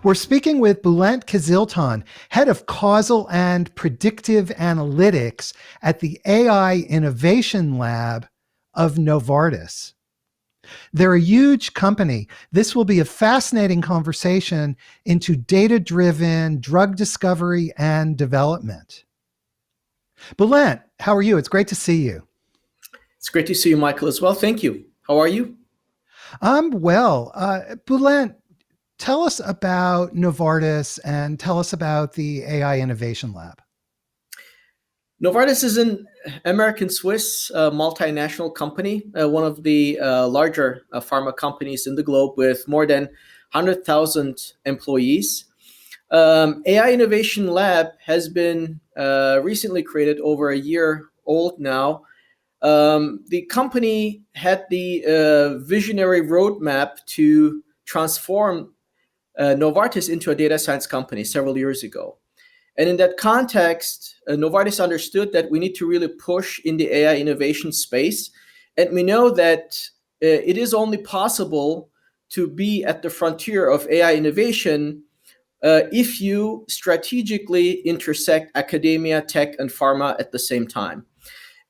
We're speaking with Bülent Kızıltan, head of Causal and Predictive Analytics at the AI Innovation Lab of Novartis. They're a huge company. This will be a fascinating conversation into data-driven drug discovery and development. Bülent, how are you? It's great to see you. It's great to see you, Michael, as well. Thank you. How are you? I'm well. Bülent, tell us about Novartis and tell us about the AI Innovation Lab. Novartis is an American-Swiss multinational company, one of the larger pharma companies in the globe with more than 100,000 employees. AI Innovation Lab has been recently created, over a year old now. The company had the visionary roadmap to transform Novartis into a data science company several years ago. And in that context, Novartis understood that we need to really push in the AI innovation space. And we know that it is only possible to be at the frontier of AI innovation if you strategically intersect academia, tech, and pharma at the same time.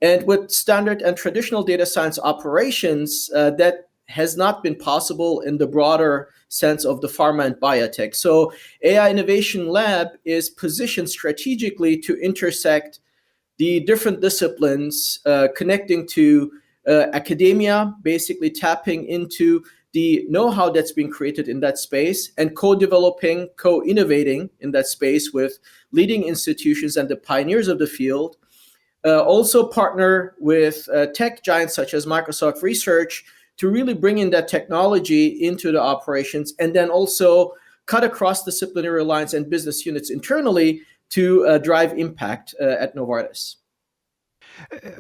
And with standard and traditional data science operations, that has not been possible in the broader sense of the pharma and biotech. So AI Innovation Lab is positioned strategically to intersect the different disciplines, connecting to academia, basically tapping into the know-how that's been created in that space, and co-developing, co-innovating in that space with leading institutions and the pioneers of the field. Also partner with tech giants such as Microsoft Research to really bring in that technology into the operations, and then also cut across disciplinary lines and business units internally to drive impact at Novartis.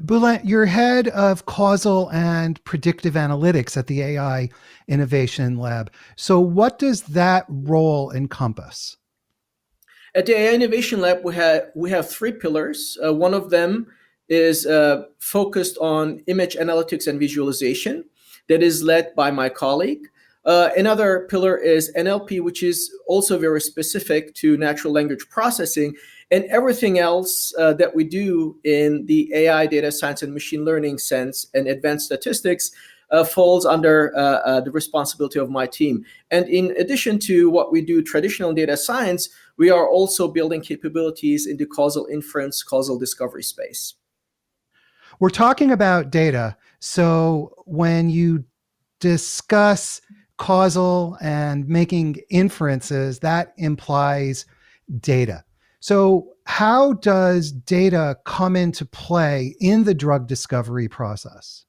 Bülent, you're head of Causal and Predictive Analytics at the AI Innovation Lab. So what does that role encompass? At the AI Innovation Lab, we have three pillars. One of them is focused on image analytics and visualization, that is led by my colleague. Another pillar is NLP, which is also very specific to natural language processing. And everything else that we do in the AI, data science, and machine learning sense and advanced statistics falls under the responsibility of my team. And in addition to what we do traditional data science, we are also building capabilities in the causal inference, causal discovery space. We're talking about data. So when you discuss causal and making inferences, that implies data. So how does data come into play in the drug discovery process?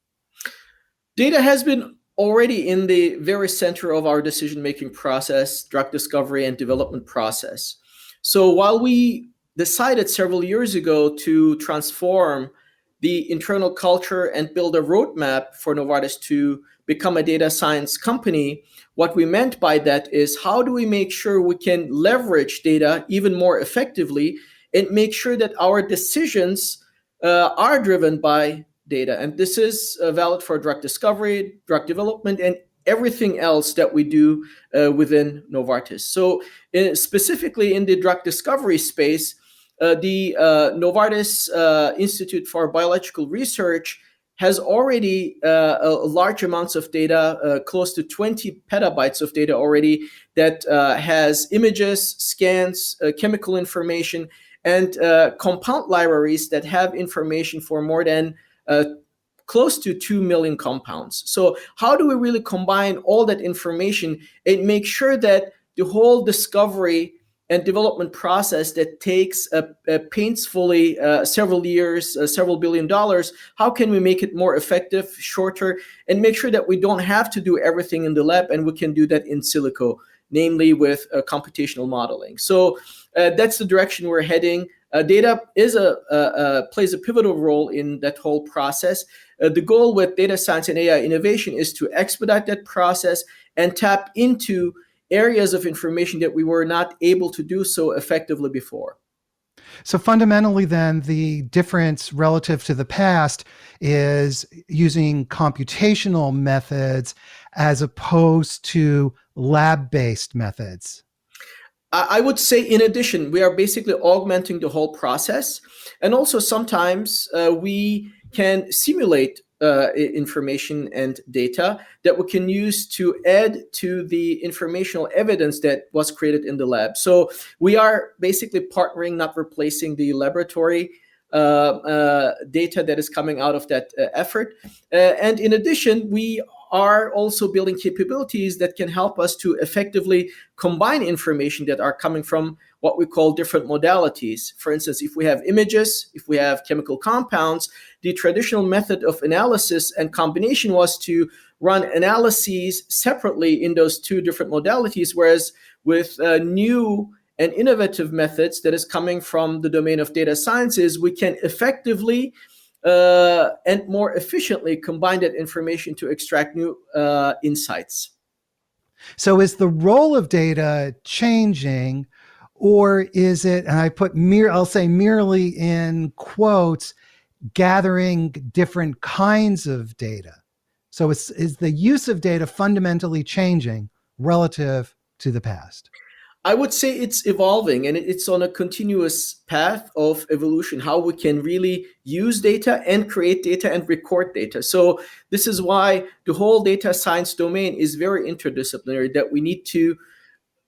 Data has been already in the very center of our decision-making process, drug discovery and development process. So while we decided several years ago to transform the internal culture and build a roadmap for Novartis to become a data science company, what we meant by that is, how do we make sure we can leverage data even more effectively and make sure that our decisions are driven by data? And this is valid for drug discovery, drug development, and everything else that we do within Novartis. So specifically in the drug discovery space, the Novartis Institute for Biological Research has already large amounts of data, close to 20 petabytes of data already, that has images, scans, chemical information, and compound libraries that have information for more than close to 2 million compounds. So how do we really combine all that information and make sure that the whole discovery and development process that takes painsfully several years, several $1 billion, how can we make it more effective, shorter, and make sure that we don't have to do everything in the lab and we can do that in silico, namely with computational modeling. So that's the direction we're heading. Data is plays a pivotal role in that whole process. The goal with data science and AI innovation is to expedite that process and tap into areas of information that we were not able to do so effectively before. So fundamentally then, the difference relative to the past is using computational methods as opposed to lab-based methods. I would say, in addition, we are basically augmenting the whole process. And also sometimes we can simulate information and data that we can use to add to the informational evidence that was created in the lab. So we are basically partnering, not replacing the laboratory data that is coming out of that effort. And in addition, we are also building capabilities that can help us to effectively combine information that are coming from what we call different modalities. For instance, if we have images, if we have chemical compounds, the traditional method of analysis and combination was to run analyses separately in those two different modalities, whereas with new and innovative methods that is coming from the domain of data sciences, we can effectively and more efficiently combine that information to extract new insights. So is the role of data changing, or is it, and I put I'll say merely in quotes, gathering different kinds of data? So is the use of data fundamentally changing relative to the past? I would say it's evolving, and it's on a continuous path of evolution, how we can really use data and create data and record data. So this is why the whole data science domain is very interdisciplinary, that we need to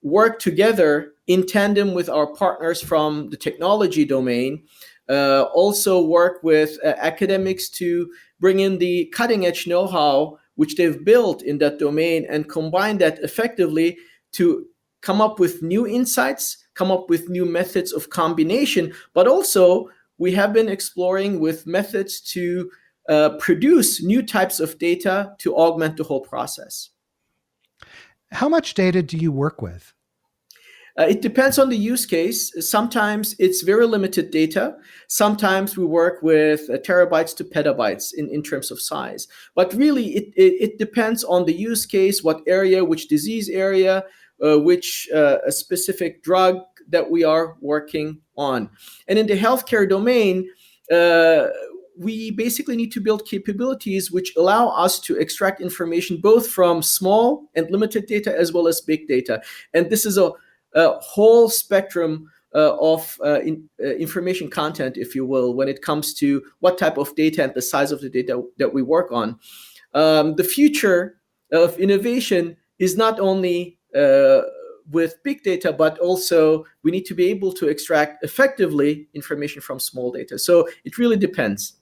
work together in tandem with our partners from the technology domain, also work with academics to bring in the cutting edge know-how which they've built in that domain and combine that effectively to come up with new insights, come up with new methods of combination, but also we have been exploring with methods to produce new types of data to augment the whole process. How much data do you work with? It depends on the use case. Sometimes it's very limited data. Sometimes we work with terabytes to petabytes in terms of size. But really, it depends on the use case, what area, which disease area, which a specific drug that we are working on. And in the healthcare domain, we basically need to build capabilities which allow us to extract information both from small and limited data as well as big data. And this is a whole spectrum of information content, if you will, when it comes to what type of data and the size of the data that we work on. The future of innovation is not only with big data, but also we need to be able to extract effectively information from small data. So it really depends.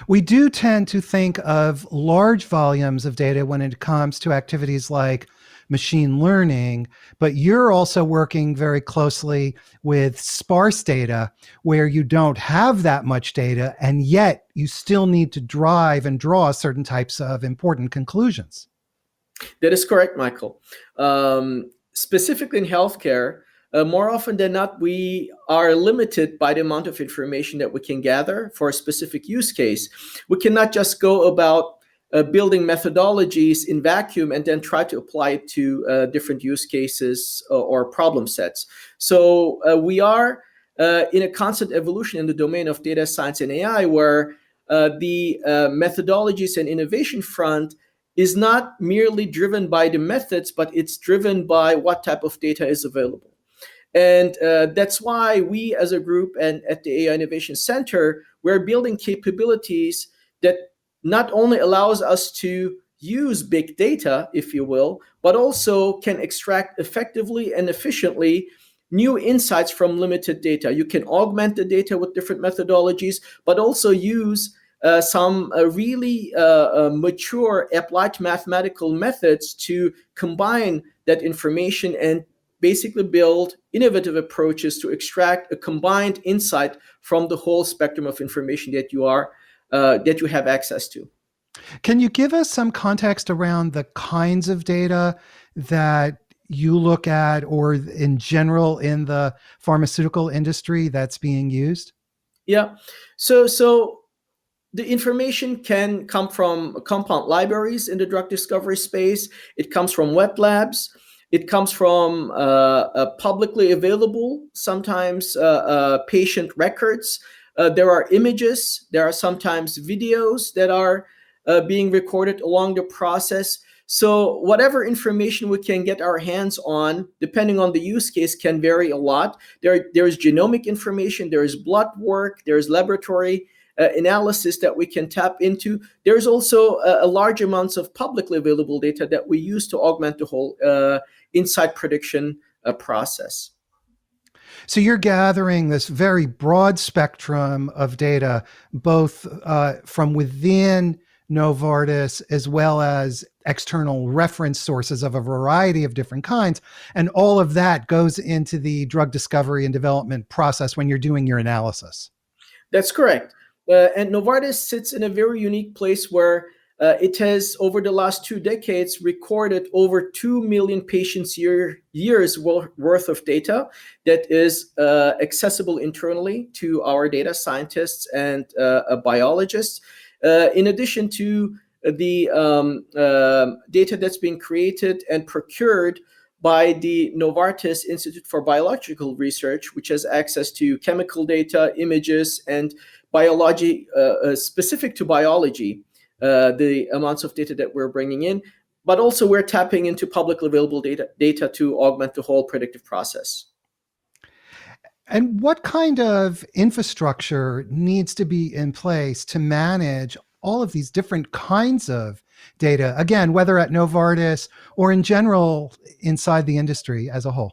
We do tend to think of large volumes of data when it comes to activities like machine learning, but you're also working very closely with sparse data where you don't have that much data, and yet you still need to drive and draw certain types of important conclusions. That is correct, Michael. Specifically in healthcare, more often than not, we are limited by the amount of information that we can gather for a specific use case. We cannot just go about building methodologies in vacuum and then try to apply it to different use cases or problem sets. So we are in a constant evolution in the domain of data science and AI, where the methodologies and innovation front is not merely driven by the methods, but it's driven by what type of data is available. And that's why we as a group and at the AI Innovation Center, we're building capabilities that not only allows us to use big data, if you will, but also can extract effectively and efficiently new insights from limited data. You can augment the data with different methodologies, but also use some really mature applied mathematical methods to combine that information and basically build innovative approaches to extract a combined insight from the whole spectrum of information that you have access to. Can you give us some context around the kinds of data that you look at, or in general in the pharmaceutical industry that's being used? Yeah. So the information can come from compound libraries in the drug discovery space. It comes from wet labs. It comes from publicly available, sometimes patient records. There are images. There are sometimes videos that are being recorded along the process. So whatever information we can get our hands on, depending on the use case, can vary a lot. There's genomic information, there's blood work, there's laboratory analysis that we can tap into. There's also a large amounts of publicly available data that we use to augment the whole insight prediction process. So you're gathering this very broad spectrum of data, both from within Novartis as well as external reference sources of a variety of different kinds. And all of that goes into the drug discovery and development process when you're doing your analysis. That's correct. And Novartis sits in a very unique place where it has, over the last 2 decades, recorded over 2 million patients' years worth of data that is accessible internally to our data scientists and biologists. In addition to the data that's being created and procured by the Novartis Institute for Biological Research, which has access to chemical data, images, and biology specific to biology, the amounts of data that we're bringing in. But also we're tapping into publicly available data to augment the whole predictive process. And what kind of infrastructure needs to be in place to manage all of these different kinds of data, again, whether at Novartis or in general inside the industry as a whole?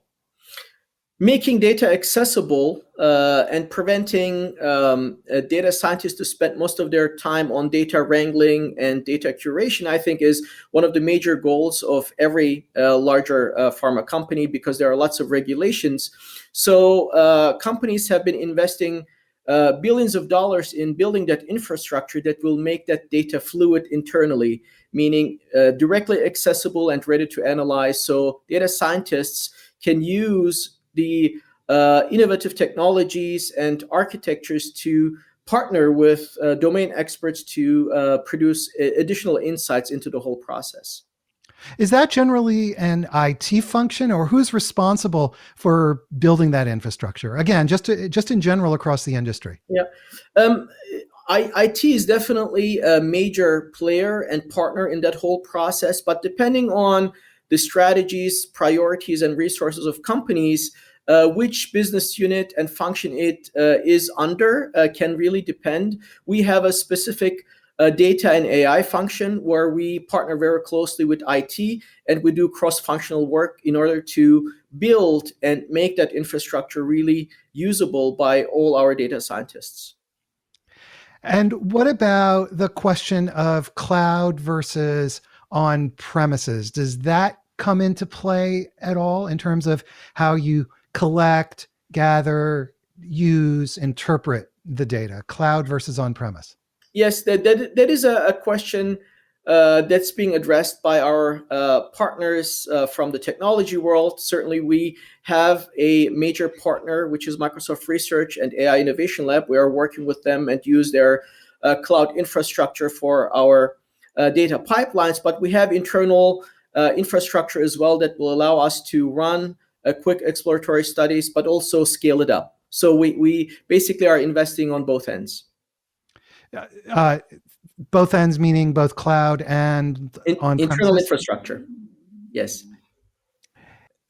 Making data accessible and preventing data scientists to spend most of their time on data wrangling and data curation, I think, is one of the major goals of every larger pharma company, because there are lots of regulations. So companies have been investing billions of dollars in building that infrastructure that will make that data fluid internally, meaning directly accessible and ready to analyze. So data scientists can use the innovative technologies and architectures to partner with domain experts to produce additional insights into the whole process. Is that generally an IT function, or who's responsible for building that infrastructure? Again, just in general across the industry. Yeah. IT is definitely a major player and partner in that whole process, but depending on the strategies, priorities, and resources of companies, which business unit and function it is under can really depend. We have a specific data and AI function where we partner very closely with IT, and we do cross-functional work in order to build and make that infrastructure really usable by all our data scientists. And what about the question of cloud versus on premises? Does that come into play at all in terms of how you collect, gather, use, interpret the data, cloud versus on-premise? Yes, that is a question that's being addressed by our partners from the technology world. Certainly, we have a major partner, which is Microsoft Research and AI Innovation Lab. We are working with them and use their cloud infrastructure for our data pipelines. But we have internal infrastructure as well that will allow us to run quick exploratory studies, but also scale it up. So we basically are investing on both ends. Both ends meaning both cloud and on-premises? Internal infrastructure. Yes.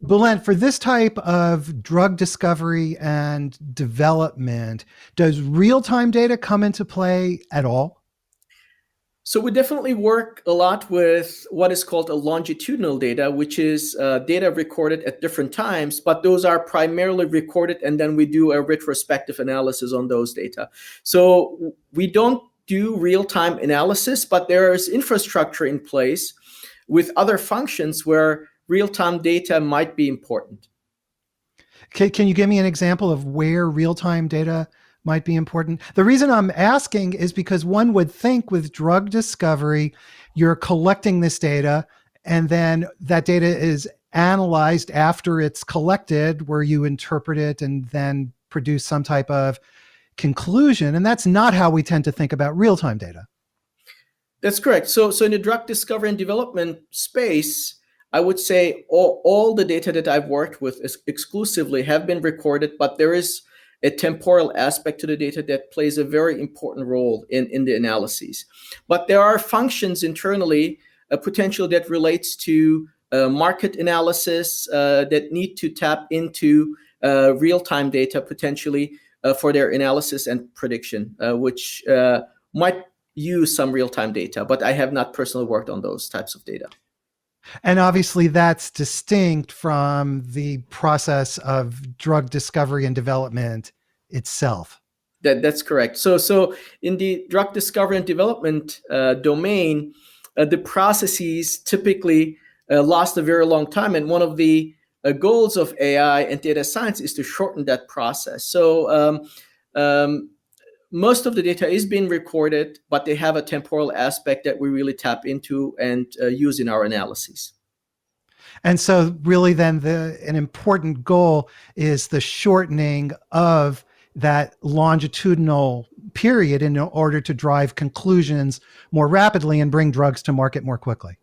Bülent, for this type of drug discovery and development, does real-time data come into play at all? So we definitely work a lot with what is called a longitudinal data, which is data recorded at different times, but those are primarily recorded, and then we do a retrospective analysis on those data. So we don't do real-time analysis, but there is infrastructure in place with other functions where real-time data might be important. Can you give me an example of where real-time data might be important? The reason I'm asking is because one would think with drug discovery, you're collecting this data, and then that data is analyzed after it's collected, where you interpret it and then produce some type of conclusion. And that's not how we tend to think about real-time data. That's correct. So in the drug discovery and development space, I would say all the data that I've worked with exclusively have been recorded, but there is a temporal aspect to the data that plays a very important role in the analyses. But there are functions internally potential that relates to market analysis that need to tap into real-time data potentially for their analysis and prediction, which might use some real-time data, but I have not personally worked on those types of data. And obviously that's distinct from the process of drug discovery and development itself. That's correct. So in the drug discovery and development domain, the processes typically last a very long time. And one of the goals of AI and data science is to shorten that process. So most of the data is being recorded, but they have a temporal aspect that we really tap into and use in our analyses. And so really then an important goal is the shortening of that longitudinal period in order to drive conclusions more rapidly and bring drugs to market more quickly.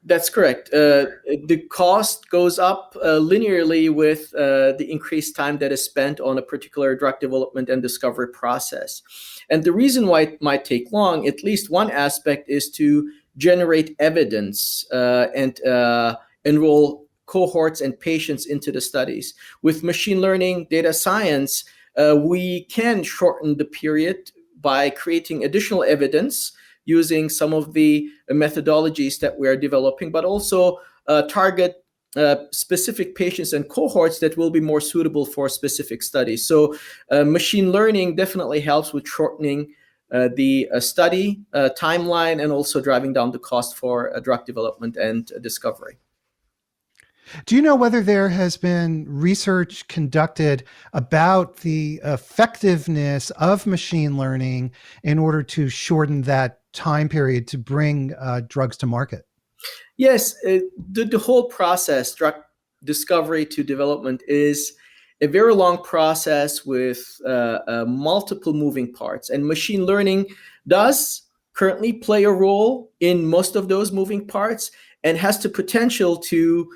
That's correct. The cost goes up linearly with the increased time that is spent on a particular drug development and discovery process. And the reason why it might take long, at least one aspect, is to generate evidence and enroll cohorts and patients into the studies. With machine learning, data science, we can shorten the period by creating additional evidence using some of the methodologies that we are developing, but also target specific patients and cohorts that will be more suitable for specific studies. So machine learning definitely helps with shortening the study timeline and also driving down the cost for drug development and discovery. Do you know whether there has been research conducted about the effectiveness of machine learning in order to shorten that time period to bring drugs to market? Yes, the whole process, drug discovery to development, is a very long process with multiple moving parts. And machine learning does currently play a role in most of those moving parts and has the potential to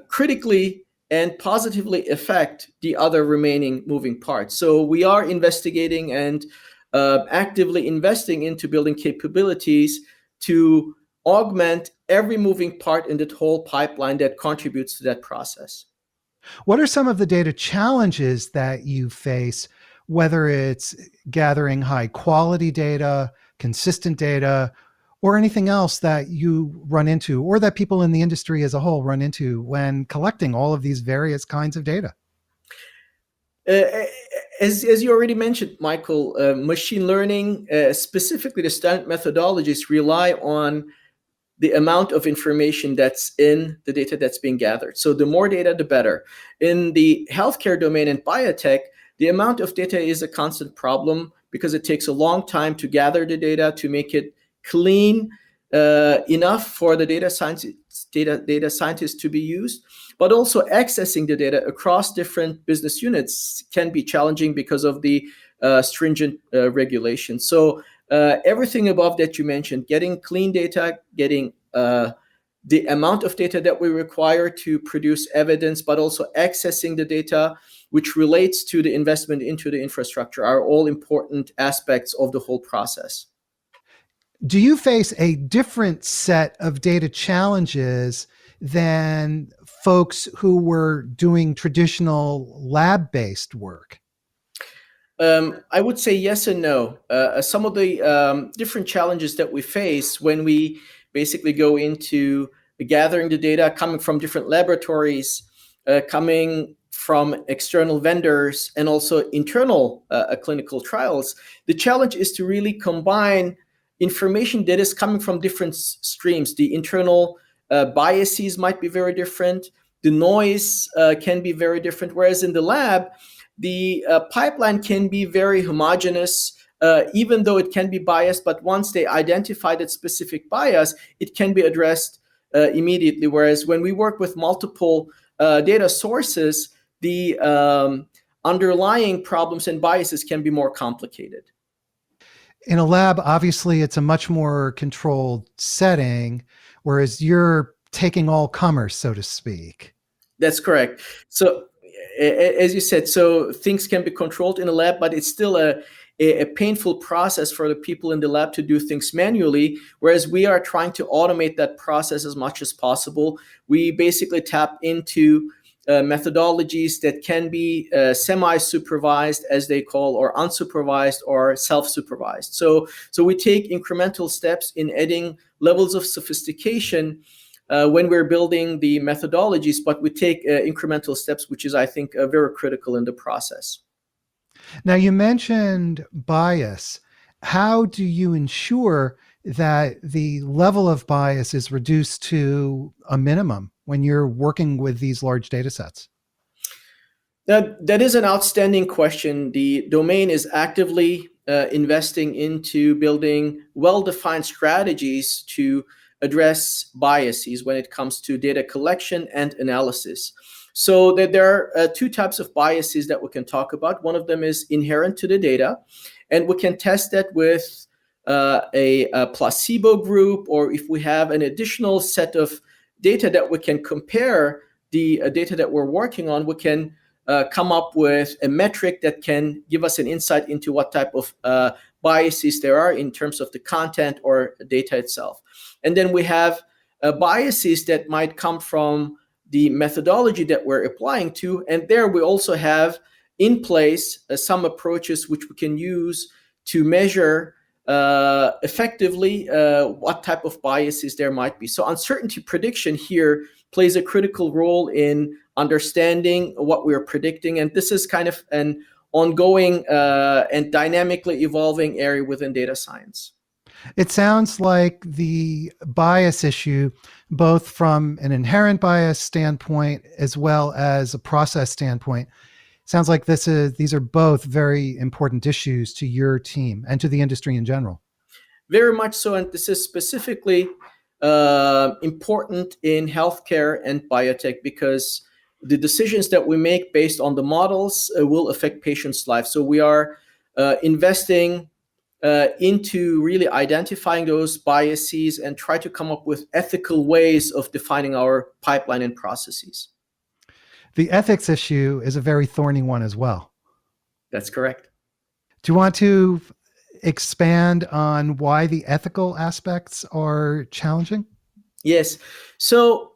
critically and positively affect the other remaining moving parts. So we are investigating and actively investing into building capabilities to augment every moving part in the whole pipeline that contributes to that process. What are some of the data challenges that you face, whether it's gathering high quality data, consistent data, or anything else that you run into, or that people in the industry as a whole run into when collecting all of these various kinds of data? As you already mentioned, Michael, machine learning, specifically the standard methodologies, rely on the amount of information that's in the data that's being gathered. So the more data, the better. In the healthcare domain and biotech, the amount of data is a constant problem because it takes a long time to gather the data, to make it clean enough for the data scientists to be used. But also accessing the data across different business units can be challenging because of the stringent regulations. So everything above that you mentioned, getting clean data, getting the amount of data that we require to produce evidence, but also accessing the data which relates to the investment into the infrastructure are all important aspects of the whole process. Do you face a different set of data challenges than folks who were doing traditional lab-based work? I would say yes and no. Some of the different challenges that we face when we basically go into gathering the data coming from different laboratories, coming from external vendors, and also internal clinical trials, the challenge is to really combine information that is coming from different streams. The internal biases might be very different. The noise can be very different. Whereas in the lab, the pipeline can be very homogeneous, even though it can be biased. But once they identify that specific bias, it can be addressed immediately. Whereas when we work with multiple data sources, the underlying problems and biases can be more complicated. In a lab, obviously, it's a much more controlled setting, whereas you're taking all comers, so to speak. That's correct. So, as you said, so things can be controlled in a lab, but it's still a a painful process for the people in the lab to do things manually, whereas we are trying to automate that process as much as possible. We basically tap into methodologies that can be semi-supervised, as they call, or unsupervised or self-supervised. So we take incremental steps in adding levels of sophistication when we're building the methodologies, but we take incremental steps, which is, I think, very critical in the process. Now, you mentioned bias. How do you ensure that the level of bias is reduced to a minimum when you're working with these large data sets? That is an outstanding question. The domain is actively investing into building well-defined strategies to address biases when it comes to data collection and analysis. So that there are two types of biases that we can talk about. One of them is inherent to the data, and we can test that with a placebo group, or if we have an additional set of data that we can compare the data that we're working on, we can come up with a metric that can give us an insight into what type of biases there are in terms of the content or data itself. And then we have biases that might come from the methodology that we're applying to. And there we also have in place some approaches which we can use to measure effectively what type of biases there might be. So uncertainty prediction here plays a critical role in understanding what we're predicting. And this is kind of an ongoing and dynamically evolving area within data science. It sounds like the bias issue, both from an inherent bias standpoint as well as a process standpoint, sounds like these are both very important issues to your team and to the industry in general. Very much so, and this is specifically important in healthcare and biotech because the decisions that we make based on the models will affect patients' lives. So we are investing into really identifying those biases and try to come up with ethical ways of defining our pipeline and processes. The ethics issue is a very thorny one as well. That's correct. Do you want to expand on why the ethical aspects are challenging? Yes. So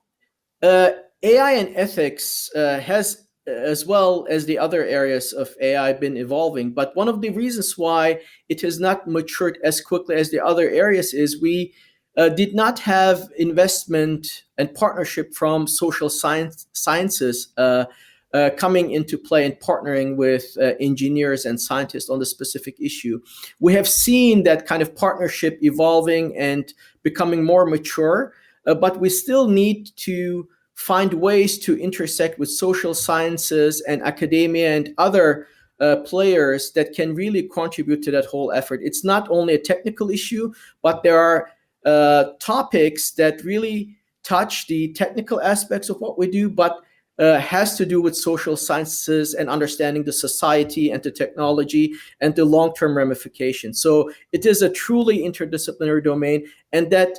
AI and ethics has, as well as the other areas of AI, been evolving. But one of the reasons why it has not matured as quickly as the other areas is we did not have investment and partnership from social sciences coming into play and partnering with engineers and scientists on the specific issue. We have seen that kind of partnership evolving and becoming more mature, but we still need to find ways to intersect with social sciences and academia and other players that can really contribute to that whole effort. It's not only a technical issue, but there are topics that really touch the technical aspects of what we do, but has to do with social sciences and understanding the society and the technology and the long-term ramifications. So it is a truly interdisciplinary domain, and that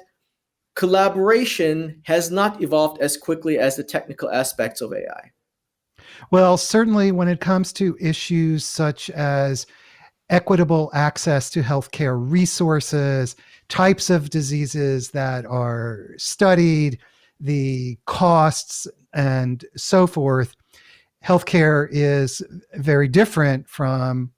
collaboration has not evolved as quickly as the technical aspects of AI. Well, certainly when it comes to issues such as equitable access to healthcare resources, types of diseases that are studied, the costs, and so forth, healthcare is very different from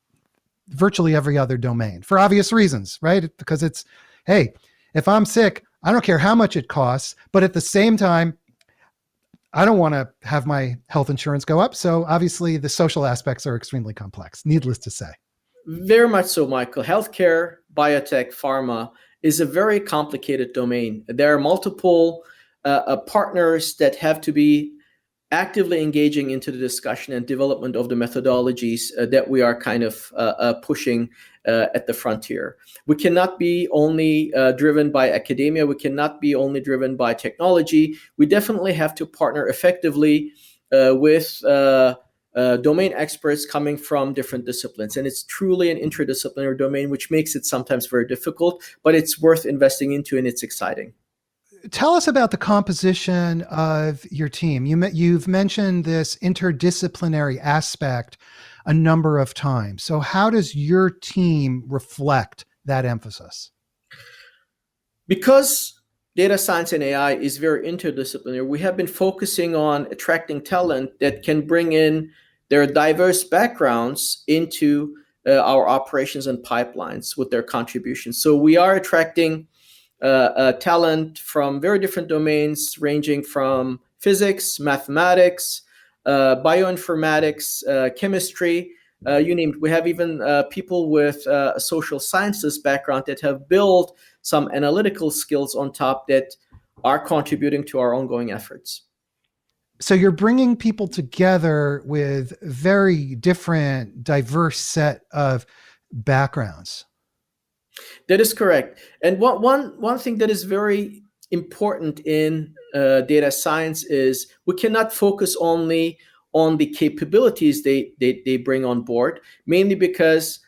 virtually every other domain for obvious reasons, right? Because it's, hey, if I'm sick, I don't care how much it costs, but at the same time, I don't want to have my health insurance go up. So obviously the social aspects are extremely complex, needless to say. Very much so, Michael. Healthcare, biotech, pharma is a very complicated domain. There are multiple partners that have to be actively engaging into the discussion and development of the methodologies that we are kind of pushing at the frontier. We cannot be only driven by academia. We cannot be only driven by technology. We definitely have to partner effectively with domain experts coming from different disciplines. And it's truly an interdisciplinary domain, which makes it sometimes very difficult, but it's worth investing into and it's exciting. Tell us about the composition of your team. You've mentioned this interdisciplinary aspect a number of times. So how does your team reflect that emphasis? Because data science and AI is very interdisciplinary, we have been focusing on attracting talent that can bring in their diverse backgrounds into our operations and pipelines with their contributions. So we are attracting talent from very different domains, ranging from physics, mathematics, bioinformatics, chemistry, you name it. We have even people with a social sciences background that have built some analytical skills on top that are contributing to our ongoing efforts. So you're bringing people together with very different, diverse set of backgrounds. That is correct. And one thing that is very important in data science is we cannot focus only on the capabilities they bring on board, mainly because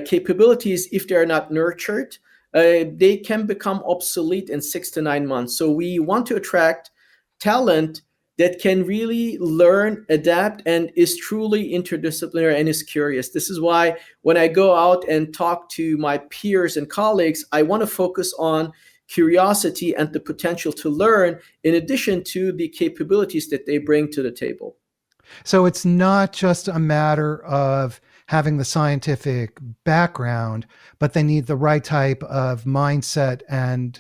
capabilities, if they are not nurtured, they can become obsolete in 6 to 9 months. So we want to attract talent that can really learn, adapt, and is truly interdisciplinary and is curious. This is why when I go out and talk to my peers and colleagues, I want to focus on curiosity and the potential to learn in addition to the capabilities that they bring to the table. So it's not just a matter of having the scientific background, but they need the right type of mindset and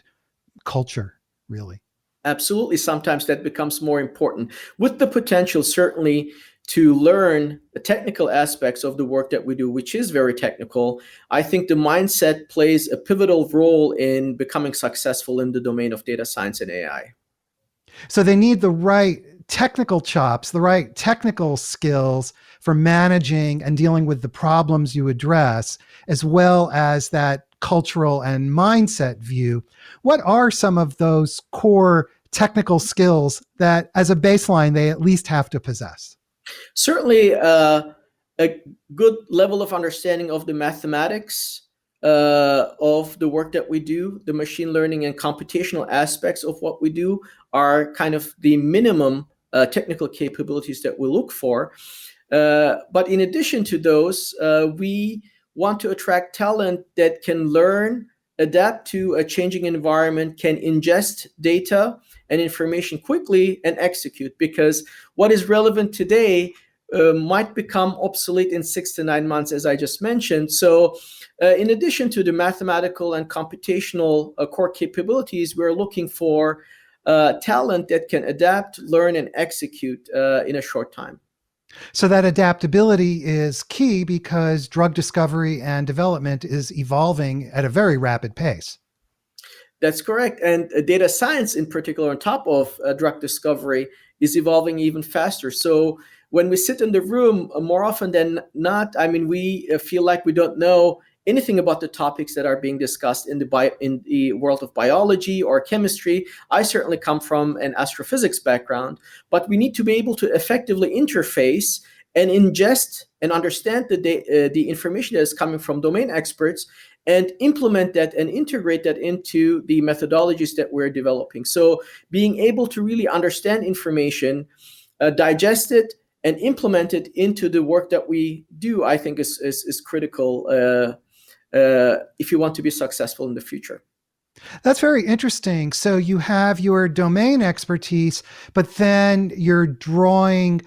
culture, really. Absolutely. Sometimes that becomes more important, with the potential certainly to learn the technical aspects of the work that we do, which is very technical. I think the mindset plays a pivotal role in becoming successful in the domain of data science and AI. So they need the right technical chops, the right technical skills for managing and dealing with the problems you address, as well as that cultural and mindset view. What are some of those core technical skills that, as a baseline, they at least have to possess? Certainly, a good level of understanding of the mathematics of the work that we do, the machine learning and computational aspects of what we do are kind of the minimum technical capabilities that we look for. But in addition to those, we want to attract talent that can learn, adapt to a changing environment, can ingest data and information quickly and execute, because what is relevant today might become obsolete in 6 to 9 months, as I just mentioned. So in addition to the mathematical and computational core capabilities, we're looking for talent that can adapt, learn, and execute in a short time. So that adaptability is key because drug discovery and development is evolving at a very rapid pace. That's correct. And data science in particular, on top of drug discovery, is evolving even faster. So when we sit in the room, more often than not, I mean, we feel like we don't know anything about the topics that are being discussed in the world of biology or chemistry. I certainly come from an astrophysics background, but we need to be able to effectively interface and ingest and understand the information that is coming from domain experts and implement that and integrate that into the methodologies that we're developing. So being able to really understand information, digest it, and implement it into the work that we do, I think is critical if you want to be successful in the future. That's very interesting. So you have your domain expertise, but then you're drawing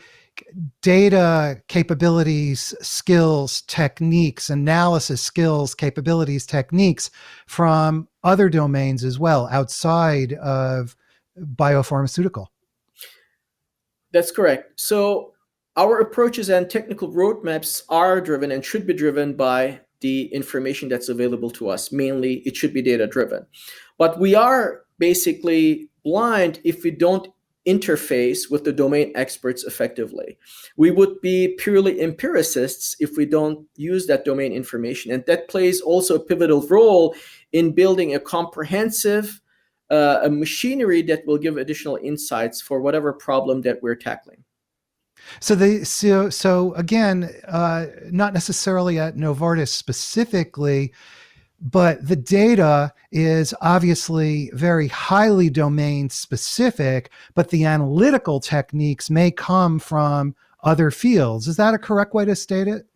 data capabilities, skills, techniques, analysis skills, capabilities, techniques from other domains as well, outside of biopharmaceutical. That's correct. So our approaches and technical roadmaps are driven and should be driven by the information that's available to us. Mainly, it should be data-driven. But we are basically blind if we don't interface with the domain experts effectively. We would be purely empiricists if we don't use that domain information. And that plays also a pivotal role in building a comprehensive a machinery that will give additional insights for whatever problem that we're tackling. So again, not necessarily at Novartis specifically, but the data is obviously very highly domain specific, but the analytical techniques may come from other fields. Is that a correct way to state it?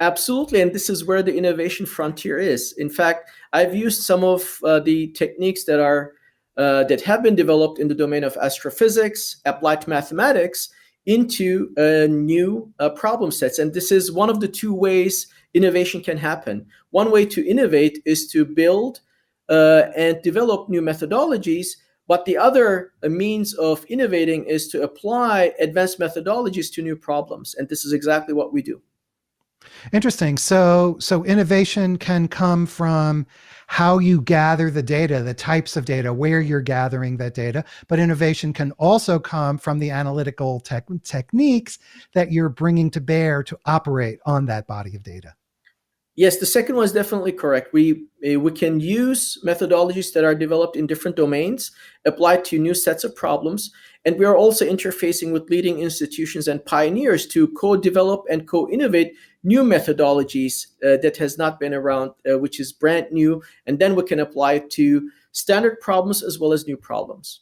Absolutely, and this is where the innovation frontier is. In fact, I've used some of the techniques that have been developed in the domain of astrophysics, applied mathematics, into new problem sets. And this is one of the two ways innovation can happen. One way to innovate is to build and develop new methodologies, but the other means of innovating is to apply advanced methodologies to new problems. And this is exactly what we do. Interesting. So innovation can come from how you gather the data, the types of data, where you're gathering that data, but innovation can also come from the analytical techniques that you're bringing to bear to operate on that body of data. Yes, the second one is definitely correct. We can use methodologies that are developed in different domains, applied to new sets of problems, and we are also interfacing with leading institutions and pioneers to co-develop and co-innovate new methodologies that has not been around, which is brand new, and then we can apply it to standard problems as well as new problems.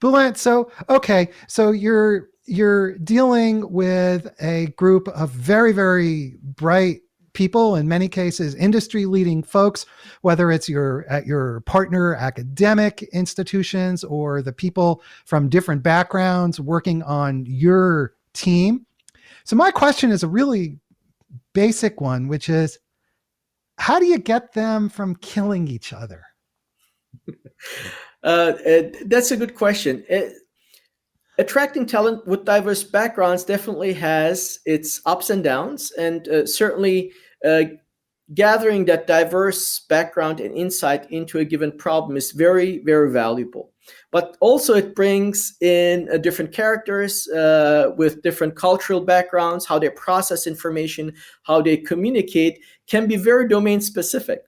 Bülent, so you're dealing with a group of very, very bright people, in many cases industry leading folks, whether it's at your partner academic institutions or the people from different backgrounds working on your team. So my question is a really basic one, which is, how do you get them from killing each other? That's a good question. Attracting talent with diverse backgrounds definitely has its ups and downs, and certainly gathering that diverse background and insight into a given problem is very, very valuable. But also it brings in different characters with different cultural backgrounds, how they process information, how they communicate can be very domain specific.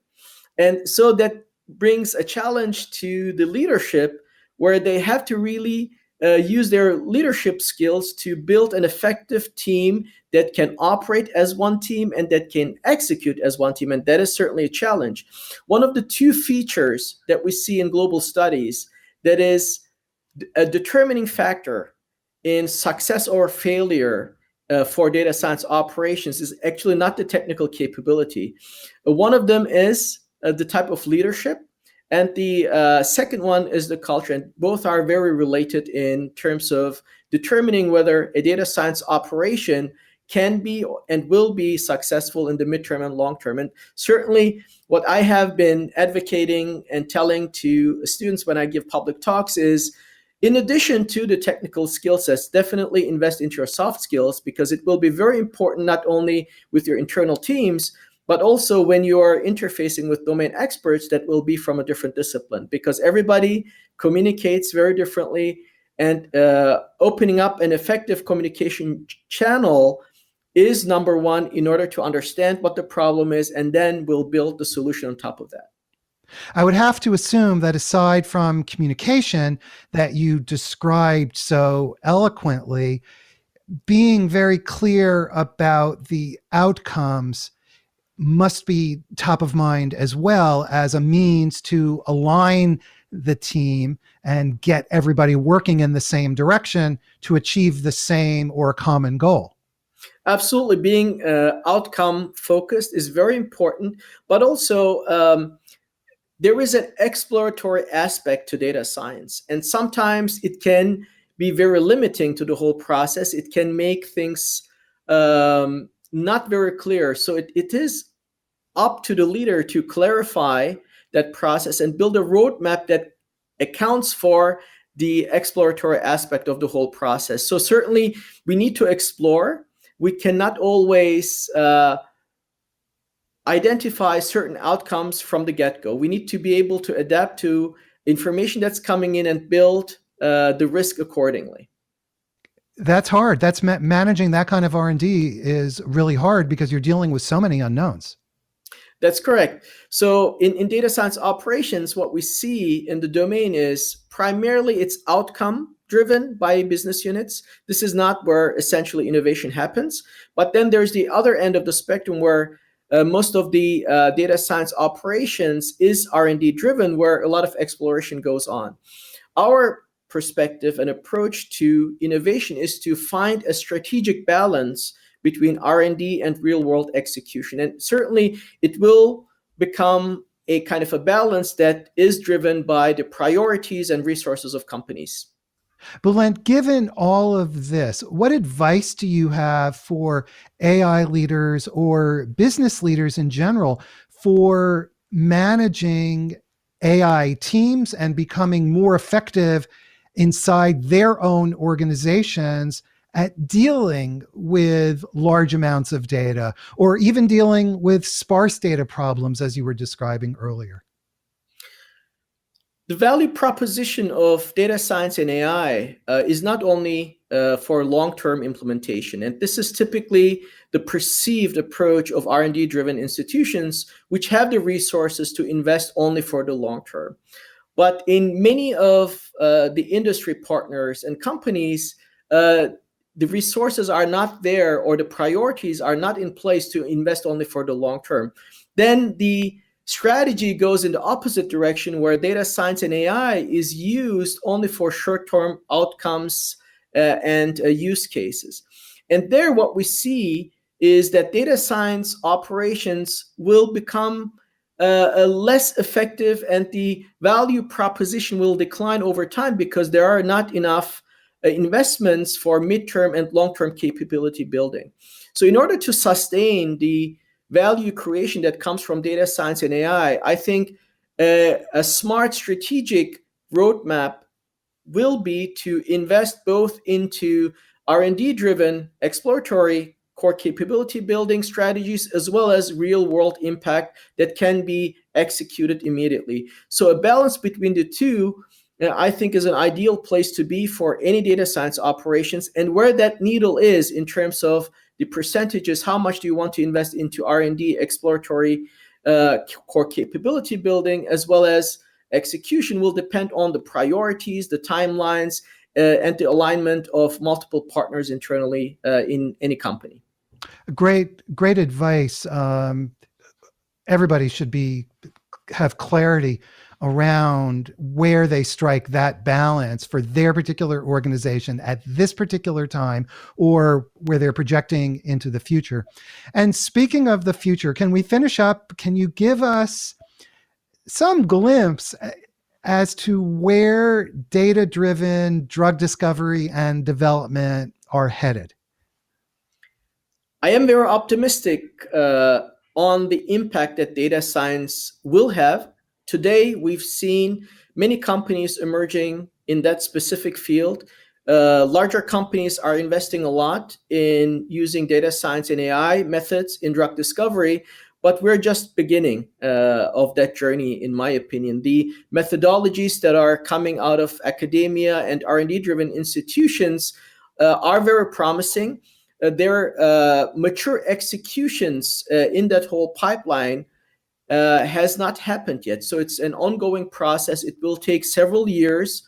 And so that brings a challenge to the leadership where they have to really use their leadership skills to build an effective team that can operate as one team and that can execute as one team. And that is certainly a challenge. One of the two features that we see in global studies that is a determining factor in success or failure for data science operations is actually not the technical capability. One of them is the type of leadership. And the second one is the culture, and both are very related in terms of determining whether a data science operation can be and will be successful in the midterm and long term. And certainly what I have been advocating and telling to students when I give public talks is, in addition to the technical skill sets, definitely invest into your soft skills, because it will be very important not only with your internal teams, but also when you are interfacing with domain experts that will be from a different discipline, because everybody communicates very differently, and opening up an effective communication channel is number one in order to understand what the problem is, and then we'll build the solution on top of that. I would have to assume that aside from communication that you described so eloquently, being very clear about the outcomes must be top of mind as well as a means to align the team and get everybody working in the same direction to achieve the same or common goal. Absolutely. Being outcome focused is very important, but also there is an exploratory aspect to data science, and sometimes it can be very limiting to the whole process. It can make things not very clear. So it is up to the leader to clarify that process and build a roadmap that accounts for the exploratory aspect of the whole process. So certainly we need to explore. We cannot always identify certain outcomes from the get-go. We need to be able to adapt to information that's coming in and build the risk accordingly. That's hard. That's managing that kind of R&D is really hard because you're dealing with so many unknowns. That's correct. So in data science operations, what we see in the domain is primarily it's outcome driven by business units. This is not where essentially innovation happens. But then there's the other end of the spectrum where most of the data science operations is R&D driven, where a lot of exploration goes on. Our perspective and approach to innovation is to find a strategic balance between R&D and real-world execution. And certainly it will become a kind of a balance that is driven by the priorities and resources of companies. Bülent, given all of this, what advice do you have for AI leaders or business leaders in general for managing AI teams and becoming more effective inside their own organizations at dealing with large amounts of data or even dealing with sparse data problems, as you were describing earlier? The value proposition of data science and AI is not only for long-term implementation, and this is typically the perceived approach of R&D-driven institutions, which have the resources to invest only for the long term. But in many of the industry partners and companies, the resources are not there, or the priorities are not in place to invest only for the long term. Then the strategy goes in the opposite direction, where data science and AI is used only for short-term outcomes and use cases. And there what we see is that data science operations will become less effective, and the value proposition will decline over time because there are not enough investments for midterm and long-term capability building. So in order to sustain the value creation that comes from data science and AI, I think a smart strategic roadmap will be to invest both into R&D driven exploratory core capability building strategies, as well as real world impact that can be executed immediately. So a balance between the two, I think, is an ideal place to be for any data science operations. And where that needle is in terms of the percentages, how much do you want to invest into R&D, exploratory core capability building, as well as execution, will depend on the priorities, the timelines, and the alignment of multiple partners internally in any company. Great advice. Everybody should have clarity around where they strike that balance for their particular organization at this particular time, or where they're projecting into the future. And speaking of the future, can we finish up? Can you give us some glimpse as to where data-driven drug discovery and development are headed? I am very optimistic on the impact that data science will have. Today, we've seen many companies emerging in that specific field. Larger companies are investing a lot in using data science and AI methods in drug discovery, but we're just beginning of that journey, in my opinion. The methodologies that are coming out of academia and R&D-driven institutions are very promising. Their mature executions in that whole pipeline has not happened yet. So it's an ongoing process. It will take several years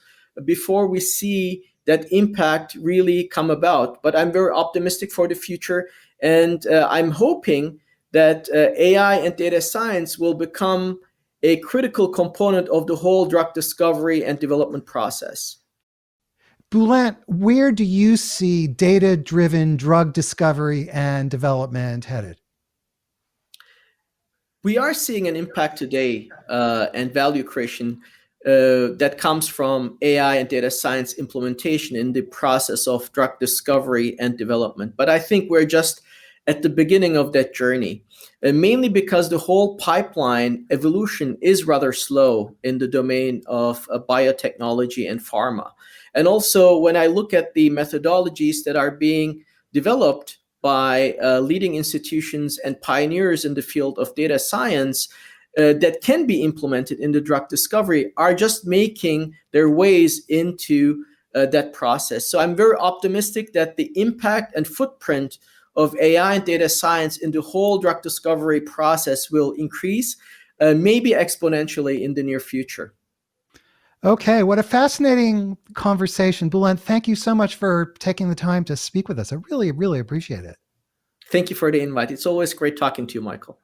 before we see that impact really come about. But I'm very optimistic for the future. And I'm hoping that AI and data science will become a critical component of the whole drug discovery and development process. Bülent, where do you see data-driven drug discovery and development headed? We are seeing an impact today and value creation that comes from AI and data science implementation in the process of drug discovery and development. But I think we're just at the beginning of that journey, mainly because the whole pipeline evolution is rather slow in the domain of biotechnology and pharma. And also, when I look at the methodologies that are being developed by leading institutions and pioneers in the field of data science that can be implemented in the drug discovery, are just making their ways into that process. So I'm very optimistic that the impact and footprint of AI and data science in the whole drug discovery process will increase, maybe exponentially in the near future. Okay, what a fascinating conversation. Bülent, thank you so much for taking the time to speak with us. I really, really appreciate it. Thank you for the invite. It's always great talking to you, Michael.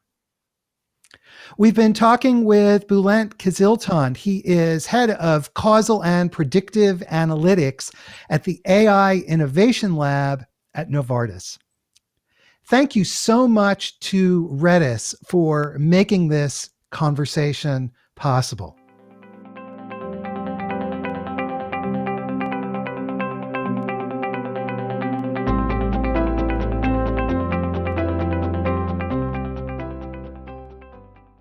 We've been talking with Bülent Kızıltan. He is head of Causal and Predictive Analytics at the AI Innovation Lab at Novartis. Thank you so much to Redis for making this conversation possible.